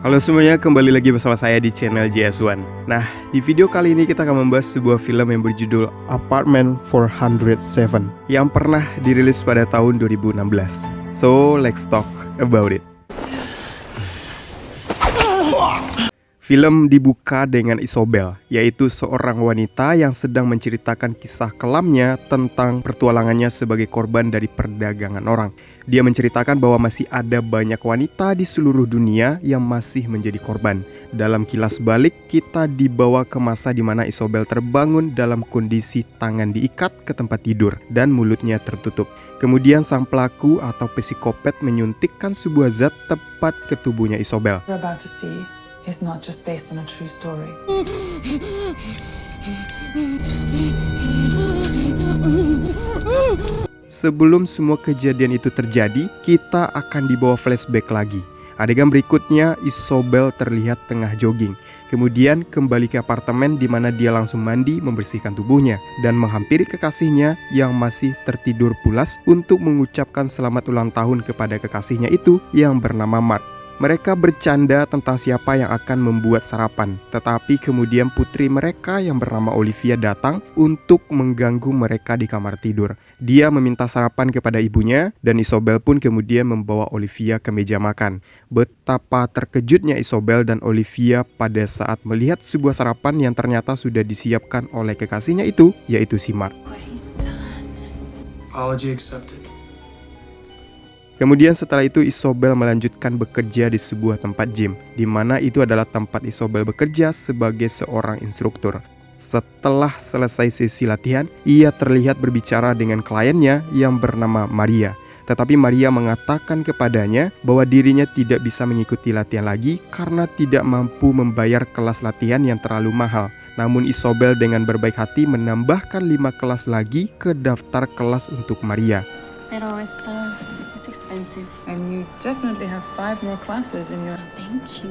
Halo semuanya, kembali lagi bersama saya di channel JS1. Nah, di video kali ini kita akan membahas sebuah film yang berjudul Apartment 407 yang pernah dirilis pada tahun 2016. So, let's talk about it. Film dibuka dengan Isobel, yaitu seorang wanita yang sedang menceritakan kisah kelamnya tentang pertualangannya sebagai korban dari perdagangan orang. Dia menceritakan bahwa masih ada banyak wanita di seluruh dunia yang masih menjadi korban. Dalam kilas balik, kita dibawa ke masa di mana Isobel terbangun dalam kondisi tangan diikat ke tempat tidur dan mulutnya tertutup. Kemudian sang pelaku atau psikopat menyuntikkan sebuah zat tepat ke tubuhnya Isobel. You're about to see is not just based on a true story. Sebelum semua kejadian itu terjadi, kita akan dibawa flashback lagi. Adegan berikutnya, Isobel terlihat tengah jogging. Kemudian kembali ke apartemen di mana dia langsung mandi, membersihkan tubuhnya, dan menghampiri kekasihnya yang masih tertidur pulas untuk mengucapkan selamat ulang tahun kepada kekasihnya itu yang bernama Mark. Mereka bercanda tentang siapa yang akan membuat sarapan, tetapi kemudian putri mereka yang bernama Olivia datang untuk mengganggu mereka di kamar tidur. Dia meminta sarapan kepada ibunya, dan Isobel pun kemudian membawa Olivia ke meja makan. Betapa terkejutnya Isobel dan Olivia pada saat melihat sebuah sarapan yang ternyata sudah disiapkan oleh kekasihnya itu, yaitu si Mark. Apology accepted. Kemudian setelah itu Isobel melanjutkan bekerja di sebuah tempat gym, di mana itu adalah tempat Isobel bekerja sebagai seorang instruktur. Setelah selesai sesi latihan, ia terlihat berbicara dengan kliennya yang bernama Maria. Tetapi Maria mengatakan kepadanya bahwa dirinya tidak bisa mengikuti latihan lagi karena tidak mampu membayar kelas latihan yang terlalu mahal. Namun Isobel dengan berbaik hati menambahkan 5 kelas lagi ke daftar kelas untuk Maria. It's expensive. And you definitely have 5 more classes in your... Thank you.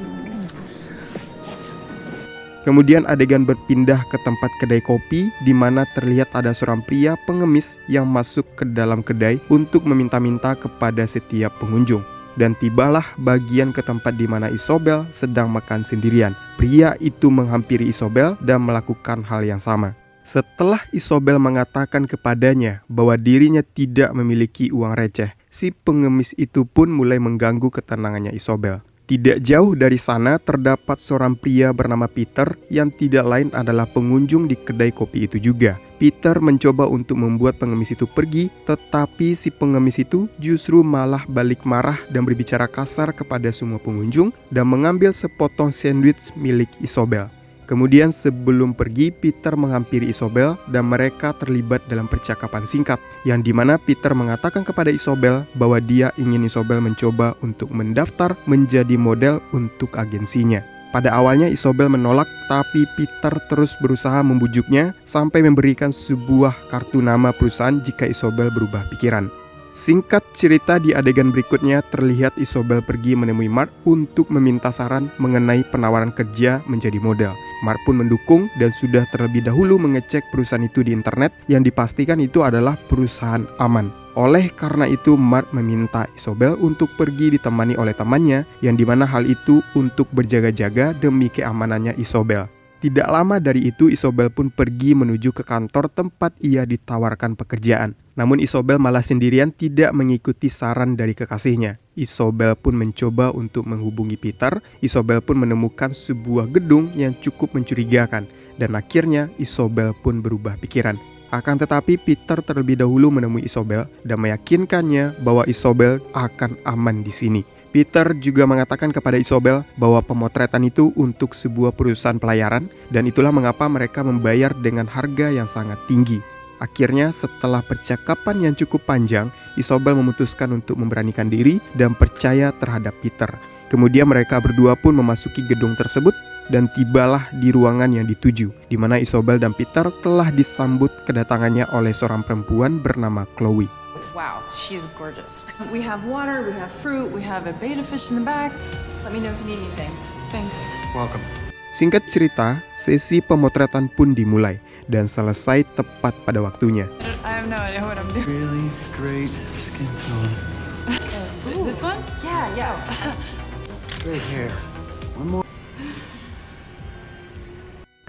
Kemudian adegan berpindah ke tempat kedai kopi di mana terlihat ada seorang pria pengemis yang masuk ke dalam kedai untuk meminta-minta kepada setiap pengunjung. Dan tibalah bagian ke tempat di mana Isobel sedang makan sendirian. Pria itu menghampiri Isobel dan melakukan hal yang sama. Setelah Isobel mengatakan kepadanya bahwa dirinya tidak memiliki uang receh, si pengemis itu pun mulai mengganggu ketenangannya Isobel. Tidak jauh dari sana terdapat seorang pria bernama Peter yang tidak lain adalah pengunjung di kedai kopi itu juga. Peter mencoba untuk membuat pengemis itu pergi, tetapi si pengemis itu justru malah balik marah dan berbicara kasar kepada semua pengunjung dan mengambil sepotong sandwich milik Isobel. Kemudian sebelum pergi, Peter menghampiri Isobel dan mereka terlibat dalam percakapan singkat, yang dimana Peter mengatakan kepada Isobel bahwa dia ingin Isobel mencoba untuk mendaftar menjadi model untuk agensinya. Pada awalnya Isobel menolak, tapi Peter terus berusaha membujuknya sampai memberikan sebuah kartu nama perusahaan jika Isobel berubah pikiran. Singkat cerita, di adegan berikutnya terlihat Isobel pergi menemui Mark untuk meminta saran mengenai penawaran kerja menjadi model. Mark pun mendukung dan sudah terlebih dahulu mengecek perusahaan itu di internet yang dipastikan itu adalah perusahaan aman. Oleh karena itu Mark meminta Isobel untuk pergi ditemani oleh temannya, yang dimana hal itu untuk berjaga-jaga demi keamanannya Isobel. Tidak lama dari itu Isobel pun pergi menuju ke kantor tempat ia ditawarkan pekerjaan. Namun Isobel malah sendirian tidak mengikuti saran dari kekasihnya. Isobel pun mencoba untuk menghubungi Peter. Isobel pun menemukan sebuah gedung yang cukup mencurigakan. Dan akhirnya Isobel pun berubah pikiran. Akan tetapi Peter terlebih dahulu menemui Isobel dan meyakinkannya bahwa Isobel akan aman di sini. Peter juga mengatakan kepada Isobel bahwa pemotretan itu untuk sebuah perusahaan pelayaran dan itulah mengapa mereka membayar dengan harga yang sangat tinggi. Akhirnya setelah percakapan yang cukup panjang, Isobel memutuskan untuk memberanikan diri dan percaya terhadap Peter. Kemudian mereka berdua pun memasuki gedung tersebut dan tibalah di ruangan yang dituju, di mana Isobel dan Peter telah disambut kedatangannya oleh seorang perempuan bernama Chloe. Wow, she's gorgeous. We have water, we have fruit, we have a betta fish in the back. Let me know if you need anything. Thanks. Welcome. Singkat cerita, sesi pemotretan pun dimulai dan selesai tepat pada waktunya. I have no idea what I'm doing. Really great skin tone. This one? Yeah. Great hair.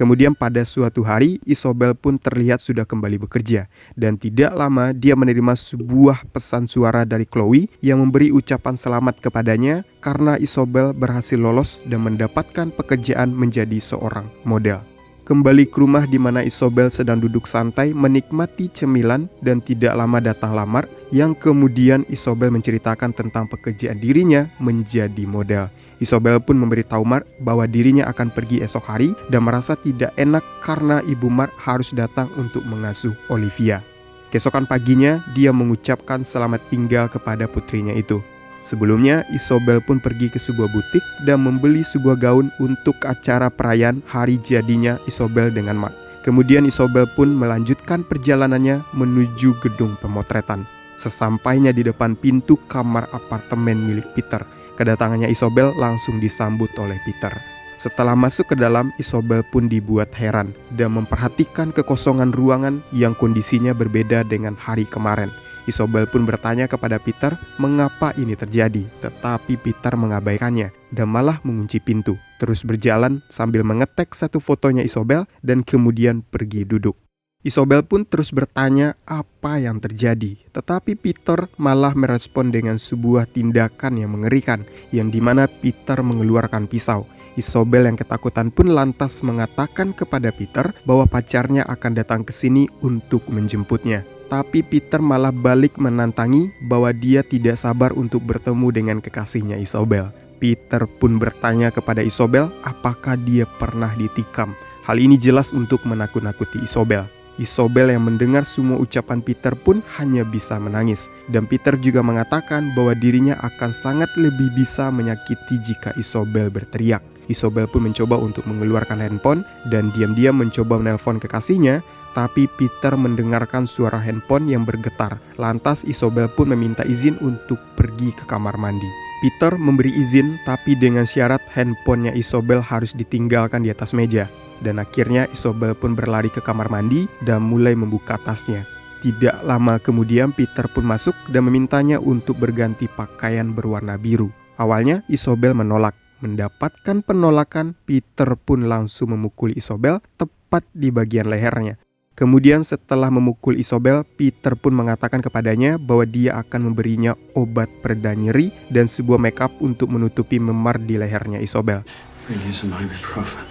Kemudian pada suatu hari, Isobel pun terlihat sudah kembali bekerja. Dan tidak lama dia menerima sebuah pesan suara dari Chloe yang memberi ucapan selamat kepadanya karena Isobel berhasil lolos dan mendapatkan pekerjaan menjadi seorang model. Kembali ke rumah di mana Isobel sedang duduk santai menikmati cemilan dan tidak lama datang lamar yang kemudian Isobel menceritakan tentang pekerjaan dirinya menjadi model. Isobel pun memberitahu Mark bahwa dirinya akan pergi esok hari dan merasa tidak enak karena ibu Mark harus datang untuk mengasuh Olivia. Keesokan paginya dia mengucapkan selamat tinggal kepada putrinya itu. Sebelumnya, Isobel pun pergi ke sebuah butik dan membeli sebuah gaun untuk acara perayaan hari jadinya Isobel dengan Mark. Kemudian Isobel pun melanjutkan perjalanannya menuju gedung pemotretan. Sesampainya di depan pintu kamar apartemen milik Peter, kedatangannya Isobel langsung disambut oleh Peter. Setelah masuk ke dalam, Isobel pun dibuat heran dan memperhatikan kekosongan ruangan yang kondisinya berbeda dengan hari kemarin. Isobel pun bertanya kepada Peter mengapa ini terjadi, tetapi Peter mengabaikannya dan malah mengunci pintu. Terus berjalan sambil mengetek satu fotonya Isobel dan kemudian pergi duduk. Isobel pun terus bertanya apa yang terjadi, tetapi Peter malah merespon dengan sebuah tindakan yang mengerikan, yang dimana Peter mengeluarkan pisau. Isobel yang ketakutan pun lantas mengatakan kepada Peter bahwa pacarnya akan datang ke sini untuk menjemputnya. Tapi Peter malah balik menantangi bahwa dia tidak sabar untuk bertemu dengan kekasihnya Isobel. Peter pun bertanya kepada Isobel apakah dia pernah ditikam. Hal ini jelas untuk menakut-nakuti Isobel. Isobel yang mendengar semua ucapan Peter pun hanya bisa menangis. Dan Peter juga mengatakan bahwa dirinya akan sangat lebih bisa menyakiti jika Isobel berteriak. Isobel pun mencoba untuk mengeluarkan handphone dan diam-diam mencoba menelpon kekasihnya, tapi Peter mendengarkan suara handphone yang bergetar. Lantas Isobel pun meminta izin untuk pergi ke kamar mandi. Peter memberi izin, tapi dengan syarat handphonenya Isobel harus ditinggalkan di atas meja. Dan akhirnya Isobel pun berlari ke kamar mandi dan mulai membuka tasnya. Tidak lama kemudian Peter pun masuk dan memintanya untuk berganti pakaian berwarna biru. Awalnya Isobel menolak. Mendapatkan penolakan, Peter pun langsung memukuli Isobel tepat di bagian lehernya. Kemudian setelah memukul Isobel, Peter pun mengatakan kepadanya bahwa dia akan memberinya obat pereda nyeri dan sebuah makeup untuk menutupi memar di lehernya Isobel. We need some ibuprofen.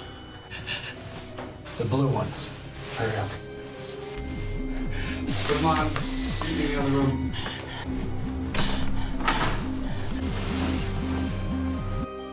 The blue ones. Hurry up. Come on. Meet me in the other room.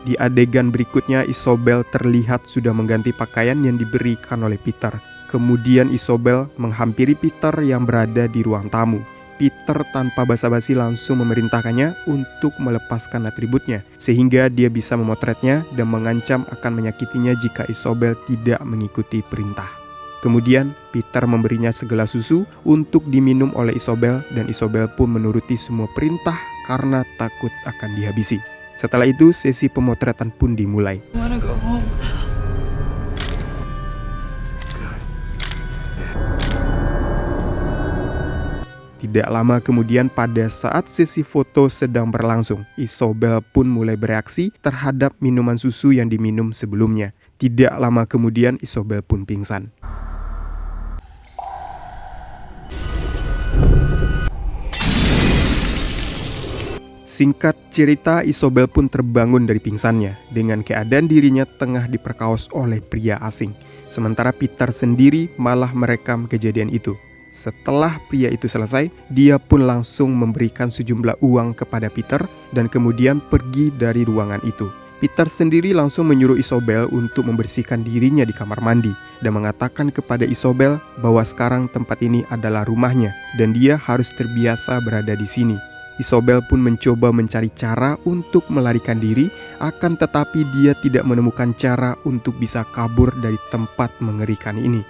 Di adegan berikutnya, Isobel terlihat sudah mengganti pakaian yang diberikan oleh Peter. Kemudian Isobel menghampiri Peter yang berada di ruang tamu. Peter tanpa basa-basi langsung memerintahkannya untuk melepaskan atributnya, sehingga dia bisa memotretnya dan mengancam akan menyakitinya jika Isobel tidak mengikuti perintah. Kemudian Peter memberinya segelas susu untuk diminum oleh Isobel dan Isobel pun menuruti semua perintah karena takut akan dihabisi. Setelah itu, sesi pemotretan pun dimulai. I wanna go home. Tidak lama kemudian pada saat sesi foto sedang berlangsung, Isobel pun mulai bereaksi terhadap minuman susu yang diminum sebelumnya. Tidak lama kemudian Isobel pun pingsan. Singkat cerita, Isobel pun terbangun dari pingsannya dengan keadaan dirinya tengah diperkaos oleh pria asing. Sementara Peter sendiri malah merekam kejadian itu. Setelah pria itu selesai, dia pun langsung memberikan sejumlah uang kepada Peter dan kemudian pergi dari ruangan itu. Peter sendiri langsung menyuruh Isobel untuk membersihkan dirinya di kamar mandi dan mengatakan kepada Isobel bahwa sekarang tempat ini adalah rumahnya dan dia harus terbiasa berada di sini. Isobel pun mencoba mencari cara untuk melarikan diri, akan tetapi dia tidak menemukan cara untuk bisa kabur dari tempat mengerikan ini.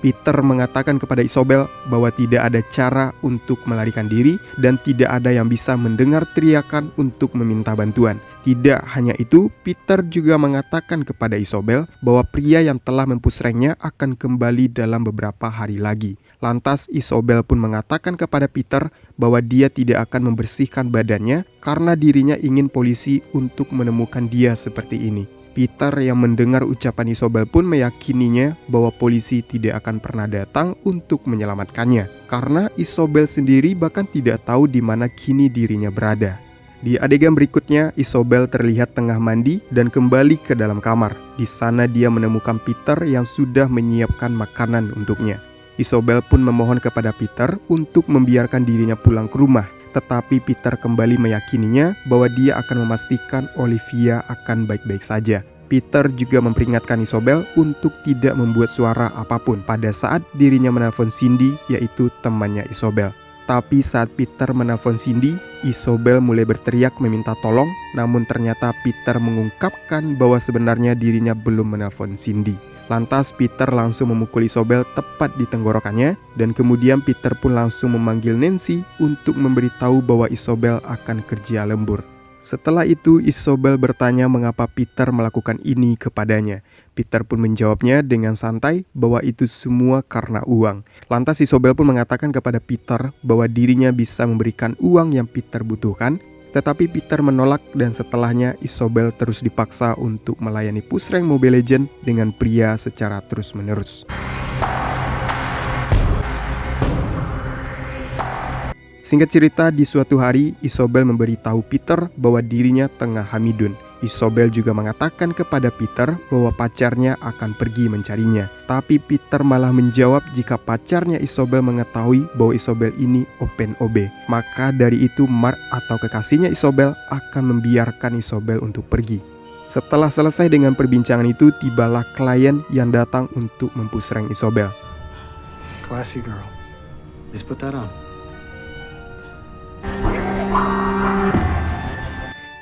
Peter mengatakan kepada Isobel bahwa tidak ada cara untuk melarikan diri dan tidak ada yang bisa mendengar teriakan untuk meminta bantuan. Tidak hanya itu, Peter juga mengatakan kepada Isobel bahwa pria yang telah mempusrengnya akan kembali dalam beberapa hari lagi. Lantas Isobel pun mengatakan kepada Peter bahwa dia tidak akan membersihkan badannya karena dirinya ingin polisi untuk menemukan dia seperti ini. Peter yang mendengar ucapan Isobel pun meyakininya bahwa polisi tidak akan pernah datang untuk menyelamatkannya karena Isobel sendiri bahkan tidak tahu di mana kini dirinya berada. Di adegan berikutnya, Isobel terlihat tengah mandi dan kembali ke dalam kamar. Di sana dia menemukan Peter yang sudah menyiapkan makanan untuknya. Isobel pun memohon kepada Peter untuk membiarkan dirinya pulang ke rumah. Tetapi Peter kembali meyakininya bahwa dia akan memastikan Olivia akan baik-baik saja. Peter juga memperingatkan Isobel untuk tidak membuat suara apapun pada saat dirinya menelpon Cindy, yaitu temannya Isobel. Tapi saat Peter menelpon Cindy, Isobel mulai berteriak meminta tolong, namun ternyata Peter mengungkapkan bahwa sebenarnya dirinya belum menelpon Cindy. Lantas Peter langsung memukul Isobel tepat di tenggorokannya dan kemudian Peter pun langsung memanggil Nancy untuk memberitahu bahwa Isobel akan kerja lembur. Setelah itu Isobel bertanya mengapa Peter melakukan ini kepadanya. Peter pun menjawabnya dengan santai bahwa itu semua karena uang. Lantas Isobel pun mengatakan kepada Peter bahwa dirinya bisa memberikan uang yang Peter butuhkan. Tetapi Peter menolak dan setelahnya Isobel terus dipaksa untuk melayani pusreng Mobile Legends dengan pria secara terus-menerus. Singkat cerita, di suatu hari Isobel memberitahu Peter bahwa dirinya tengah hamidun. Isobel juga mengatakan kepada Peter bahwa pacarnya akan pergi mencarinya. Tapi Peter malah menjawab jika pacarnya Isobel mengetahui bahwa Isobel ini open OB. Maka dari itu Mark atau kekasihnya Isobel akan membiarkan Isobel untuk pergi. Setelah selesai dengan perbincangan itu, tibalah klien yang datang untuk mempusreng Isobel. Classy girl. Just put that on.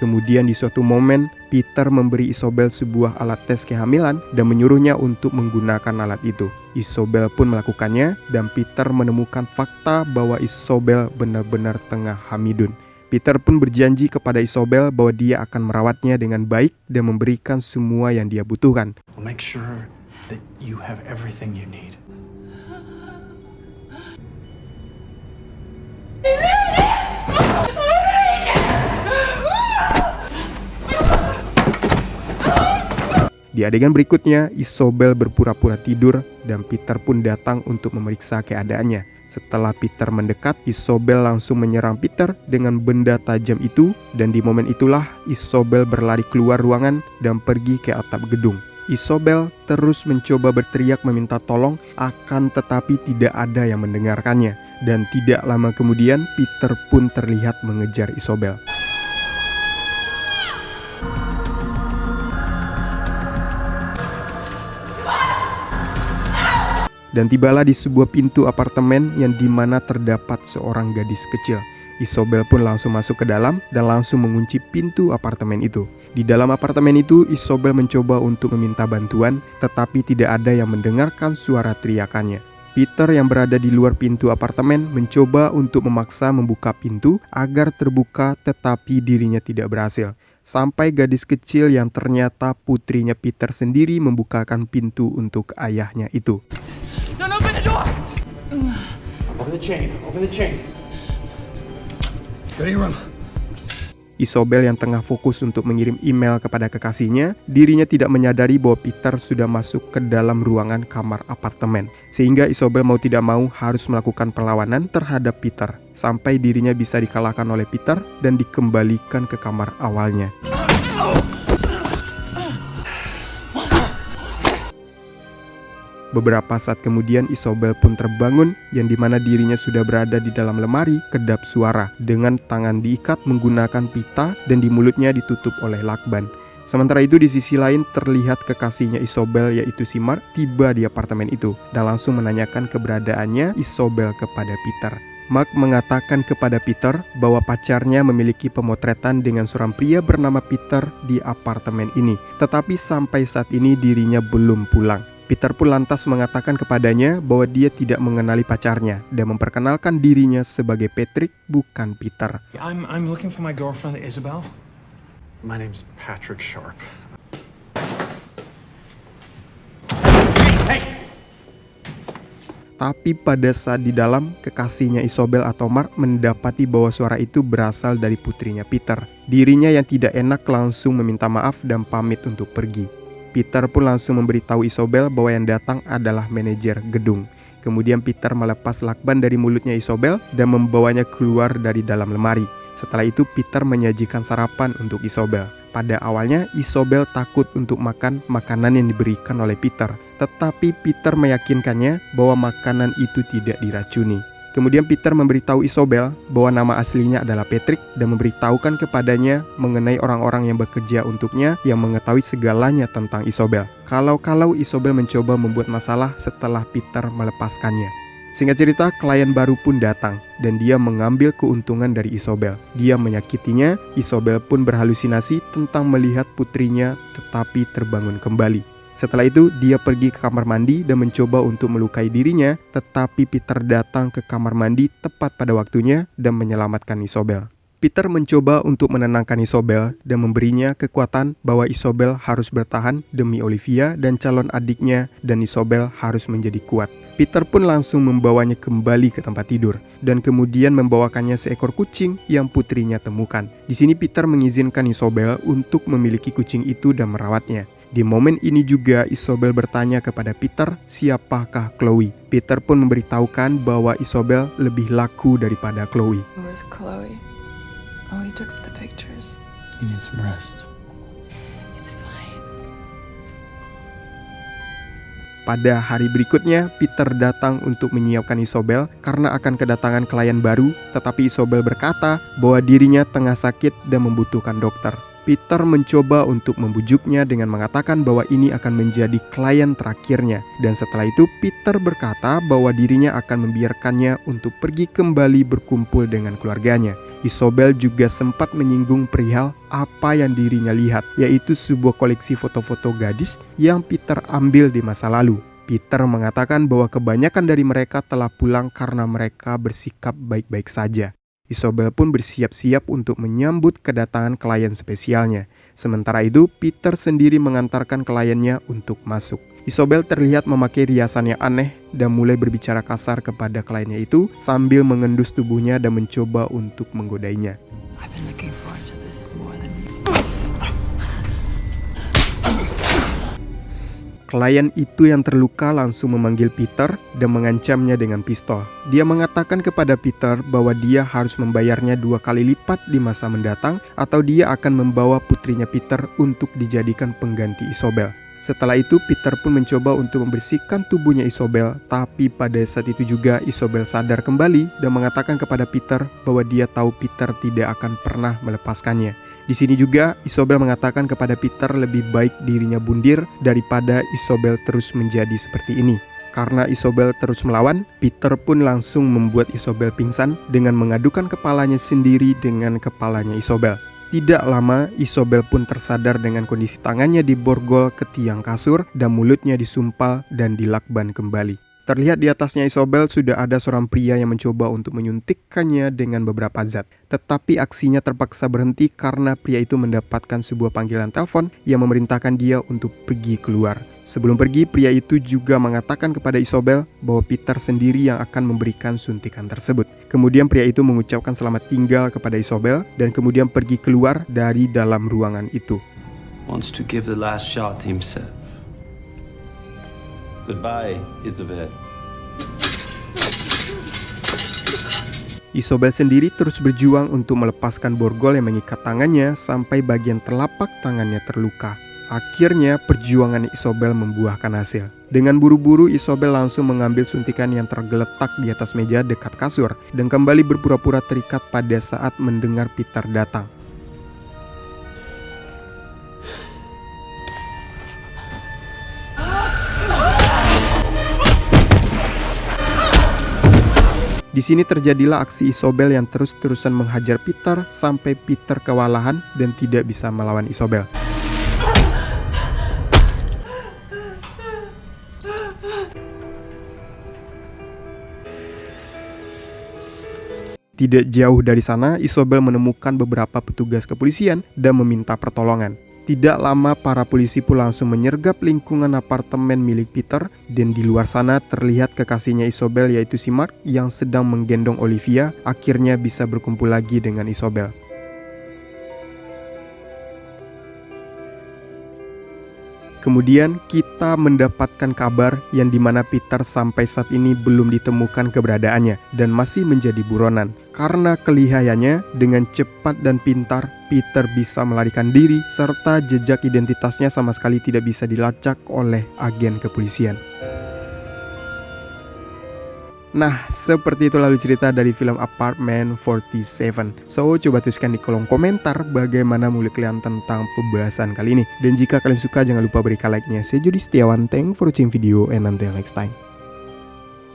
Kemudian di suatu momen, Peter memberi Isobel sebuah alat tes kehamilan dan menyuruhnya untuk menggunakan alat itu. Isobel pun melakukannya dan Peter menemukan fakta bahwa Isobel benar-benar tengah hamidun. Peter pun berjanji kepada Isobel bahwa dia akan merawatnya dengan baik dan memberikan semua yang dia butuhkan. We'll make sure that you have everything you need. Di adegan berikutnya, Isobel berpura-pura tidur dan Peter pun datang untuk memeriksa keadaannya. Setelah Peter mendekat, Isobel langsung menyerang Peter dengan benda tajam itu dan di momen itulah Isobel berlari keluar ruangan dan pergi ke atap gedung. Isobel terus mencoba berteriak meminta tolong, akan tetapi tidak ada yang mendengarkannya. Dan tidak lama kemudian Peter pun terlihat mengejar Isobel. Dan tibalah di sebuah pintu apartemen yang dimana terdapat seorang gadis kecil. Isobel pun langsung masuk ke dalam dan langsung mengunci pintu apartemen itu. Di dalam apartemen itu, Isobel mencoba untuk meminta bantuan, tetapi tidak ada yang mendengarkan suara teriakannya. Peter yang berada di luar pintu apartemen mencoba untuk memaksa membuka pintu agar terbuka, tetapi dirinya tidak berhasil. Sampai gadis kecil yang ternyata putrinya Peter sendiri membukakan pintu untuk ayahnya itu. Don't open the door! Open the chain. Open the chain. Go to your room. Isobel yang tengah fokus untuk mengirim email kepada kekasihnya, dirinya tidak menyadari bahwa Peter sudah masuk ke dalam ruangan kamar apartemen. Sehingga Isobel mau tidak mau harus melakukan perlawanan terhadap Peter, sampai dirinya bisa dikalahkan oleh Peter dan dikembalikan ke kamar awalnya. Beberapa saat kemudian Isobel pun terbangun yang dimana dirinya sudah berada di dalam lemari kedap suara dengan tangan diikat menggunakan pita dan di mulutnya ditutup oleh lakban. Sementara itu di sisi lain terlihat kekasihnya Isobel yaitu si Mark tiba di apartemen itu dan langsung menanyakan keberadaannya Isobel kepada Peter. Mark mengatakan kepada Peter bahwa pacarnya memiliki pemotretan dengan seorang pria bernama Peter di apartemen ini, tetapi sampai saat ini dirinya belum pulang. Peter pun lantas mengatakan kepadanya bahwa dia tidak mengenali pacarnya dan memperkenalkan dirinya sebagai Patrick, bukan Peter. I'm looking for my girlfriend, Isabel. My name's Patrick Sharp. Tapi pada saat di dalam, kekasihnya Isobel atau Mark mendapati bahwa suara itu berasal dari putrinya Peter. Dirinya yang tidak enak langsung meminta maaf dan pamit untuk pergi. Peter pun langsung memberitahu Isobel bahwa yang datang adalah manajer gedung. Kemudian Peter melepas lakban dari mulutnya Isobel dan membawanya keluar dari dalam lemari. Setelah itu Peter menyajikan sarapan untuk Isobel. Pada awalnya Isobel takut untuk makan makanan yang diberikan oleh Peter, tetapi Peter meyakinkannya bahwa makanan itu tidak diracuni. Kemudian Peter memberitahu Isobel bahwa nama aslinya adalah Patrick dan memberitahukan kepadanya mengenai orang-orang yang bekerja untuknya yang mengetahui segalanya tentang Isobel. Kalau Isobel mencoba membuat masalah setelah Peter melepaskannya. Singkat cerita, klien baru pun datang dan dia mengambil keuntungan dari Isobel. Dia menyakitinya, Isobel pun berhalusinasi tentang melihat putrinya tetapi terbangun kembali. Setelah itu, dia pergi ke kamar mandi dan mencoba untuk melukai dirinya, tetapi Peter datang ke kamar mandi tepat pada waktunya dan menyelamatkan Isobel. Peter mencoba untuk menenangkan Isobel dan memberinya kekuatan bahwa Isobel harus bertahan demi Olivia dan calon adiknya dan Isobel harus menjadi kuat. Peter pun langsung membawanya kembali ke tempat tidur dan kemudian membawakannya seekor kucing yang putrinya temukan. Di sini Peter mengizinkan Isobel untuk memiliki kucing itu dan merawatnya. Di momen ini juga Isobel bertanya kepada Peter siapakah Chloe. Peter pun memberitahukan bahwa Isobel lebih laku daripada Chloe. Who is Chloe? Oh, he took the pictures. You need some rest. It's fine. Pada hari berikutnya, Peter datang untuk menyiapkan Isobel karena akan kedatangan klien baru, tetapi Isobel berkata bahwa dirinya tengah sakit dan membutuhkan dokter. Peter mencoba untuk membujuknya dengan mengatakan bahwa ini akan menjadi klien terakhirnya. Dan setelah itu Peter berkata bahwa dirinya akan membiarkannya untuk pergi kembali berkumpul dengan keluarganya. Isobel juga sempat menyinggung perihal apa yang dirinya lihat, yaitu sebuah koleksi foto-foto gadis yang Peter ambil di masa lalu. Peter mengatakan bahwa kebanyakan dari mereka telah pulang karena mereka bersikap baik-baik saja. Isobel pun bersiap-siap untuk menyambut kedatangan klien spesialnya. Sementara itu, Peter sendiri mengantarkan kliennya untuk masuk. Isobel terlihat memakai riasan yang aneh dan mulai berbicara kasar kepada kliennya itu sambil mengendus tubuhnya dan mencoba untuk menggodainya. I've been looking forward to this more than you. Klien itu yang terluka langsung memanggil Peter dan mengancamnya dengan pistol. Dia mengatakan kepada Peter bahwa dia harus membayarnya 2 kali lipat di masa mendatang atau dia akan membawa putrinya Peter untuk dijadikan pengganti Isobel. Setelah itu Peter pun mencoba untuk membersihkan tubuhnya Isobel, tapi pada saat itu juga Isobel sadar kembali dan mengatakan kepada Peter bahwa dia tahu Peter tidak akan pernah melepaskannya. Di sini juga Isobel mengatakan kepada Peter lebih baik dirinya bundir daripada Isobel terus menjadi seperti ini. Karena Isobel terus melawan, Peter pun langsung membuat Isobel pingsan dengan mengadukan kepalanya sendiri dengan kepalanya Isobel. Tidak lama, Isobel pun tersadar dengan kondisi tangannya diborgol ke tiang kasur dan mulutnya disumpal dan dilakban kembali. Terlihat di atasnya Isobel sudah ada seorang pria yang mencoba untuk menyuntikkannya dengan beberapa zat. Tetapi aksinya terpaksa berhenti karena pria itu mendapatkan sebuah panggilan telepon yang memerintahkan dia untuk pergi keluar. Sebelum pergi, pria itu juga mengatakan kepada Isobel bahwa Peter sendiri yang akan memberikan suntikan tersebut. Kemudian pria itu mengucapkan selamat tinggal kepada Isobel dan kemudian pergi keluar dari dalam ruangan itu. Wants to give the last shot himself. Goodbye, Isabel. Isobel sendiri terus berjuang untuk melepaskan borgol yang mengikat tangannya sampai bagian telapak tangannya terluka. Akhirnya perjuangan Isobel membuahkan hasil. Dengan buru-buru Isobel langsung mengambil suntikan yang tergeletak di atas meja dekat kasur dan kembali berpura-pura terikat pada saat mendengar Peter datang. Di sini terjadilah aksi Isobel yang terus-terusan menghajar Peter sampai Peter kewalahan dan tidak bisa melawan Isobel. Tidak jauh dari sana, Isobel menemukan beberapa petugas kepolisian dan meminta pertolongan. Tidak lama para polisi pun langsung menyergap lingkungan apartemen milik Peter, dan di luar sana terlihat kekasihnya Isobel yaitu si Mark yang sedang menggendong Olivia akhirnya bisa berkumpul lagi dengan Isobel. Kemudian kita mendapatkan kabar yang dimana Peter sampai saat ini belum ditemukan keberadaannya dan masih menjadi buronan. Karena kelihayannya dengan cepat dan pintar, Peter bisa melarikan diri serta jejak identitasnya sama sekali tidak bisa dilacak oleh agen kepolisian. Nah, seperti itu lalu cerita dari film Apartment 47. So, coba tuliskan di kolom komentar bagaimana menurut kalian tentang pembahasan kali ini. Dan jika kalian suka, jangan lupa berikan like-nya. Saya Jody Setiawan, thanks for watching video and until next time.